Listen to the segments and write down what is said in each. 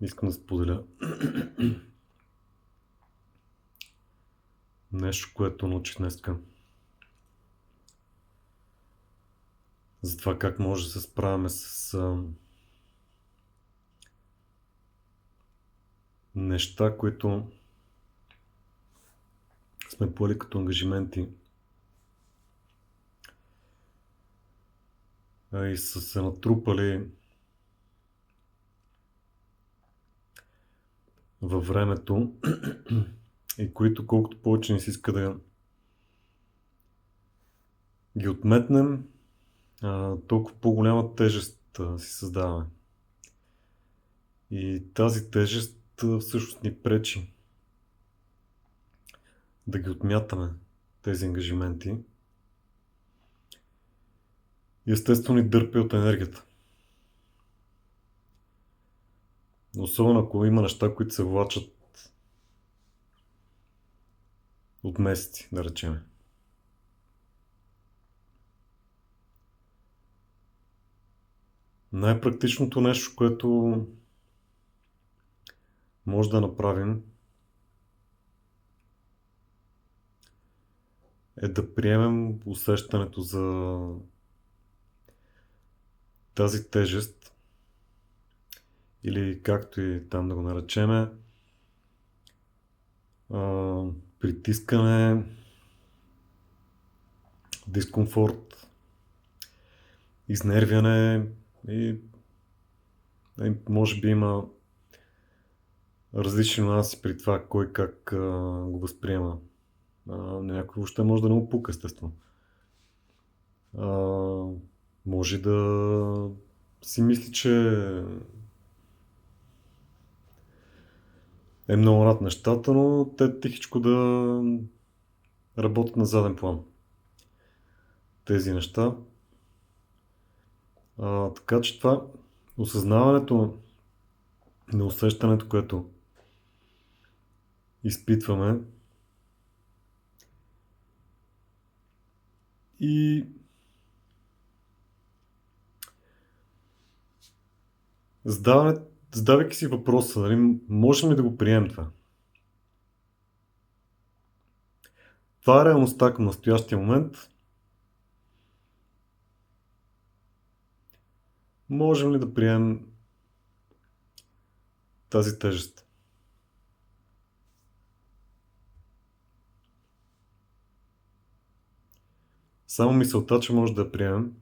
искам да споделя нещо, което научих днеска. За това как може да се справяме с неща, които сме поели като ангажименти и са се натрупали във времето и които колкото повече ни се иска да ги отметнем, толкова по-голяма тежест си създаваме. И тази тежест всъщност ни пречи да ги отмятаме, тези ангажименти. И естествено ни дърпи от енергията. Особено ако има неща, които се влачат от месеци, да речем. Най-практичното нещо, което може да направим, е да приемем усещането за тази тежест, или както и там да го наречеме, притискане, дискомфорт, изнервяне и може би има различни нюанси при това кой как го възприема. Някой въобще може да не му пука, естествено. Може да си мисли, че е много над нещата, но те тихичко да работят на заден план. Тези неща. Така че това осъзнаването на усещането, което изпитваме и задавайки си въпроса, нали, можем ли да го приемем това? Това е реалността към настоящия момент. Можем ли да приемем тази тежест? Само мисълта, че може да я приемем,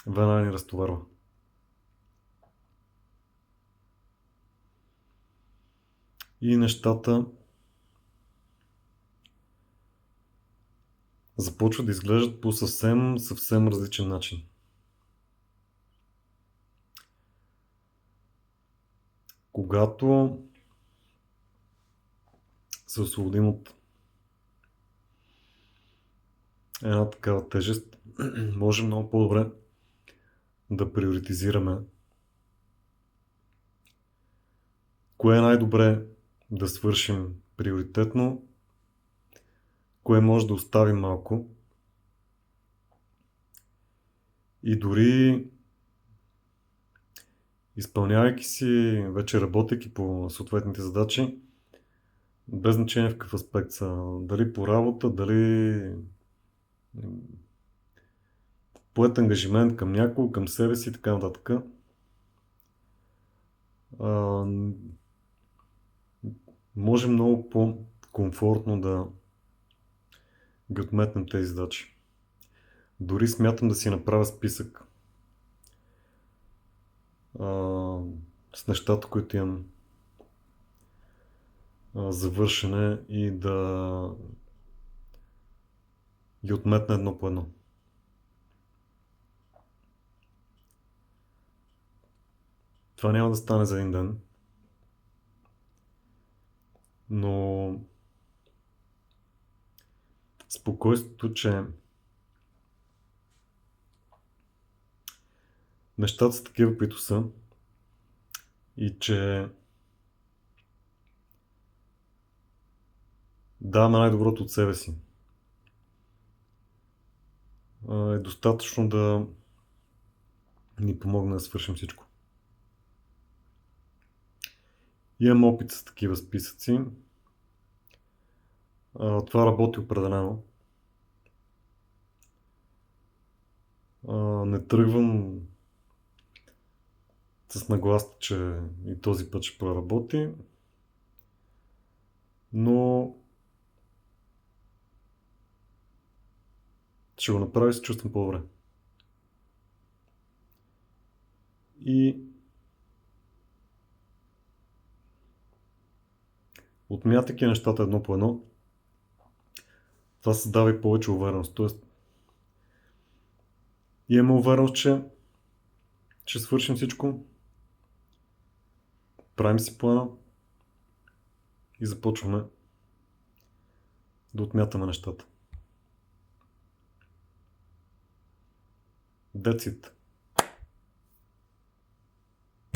веднага ни разтоварва. И нещата започват да изглеждат по съвсем различен начин. Когато се освободим от една такава тежест, може много по-добре да приоритизираме кое е най-добре да свършим приоритетно, кое може да оставим малко и дори изпълнявайки си, вече работейки по съответните задачи, без значение в какъв аспект са, дали по работа, дали поет ангажимент към някого, към себе си и така нататък. Може много по-комфортно да ги отметнем тези задачи. Дори смятам да си направя списък с нещата, които имам завършене и да ги отметна едно по едно. Това няма да стане за един ден, но спокойствието, че нещата са такива, които са и че даваме най-доброто от себе си, е достатъчно да ни помогне да свършим всичко. Имам опит с такива списъци. Това работи определено. Не тръгвам с нагласта, че и този път ще проработи, но ще го направя и се чувствам по-добре. И отмятайки нещата едно по едно, това създава и повече увереност. Тоест, имаме увереност, че ще свършим всичко, правим си плана и започваме да отмятаме нещата. That's it.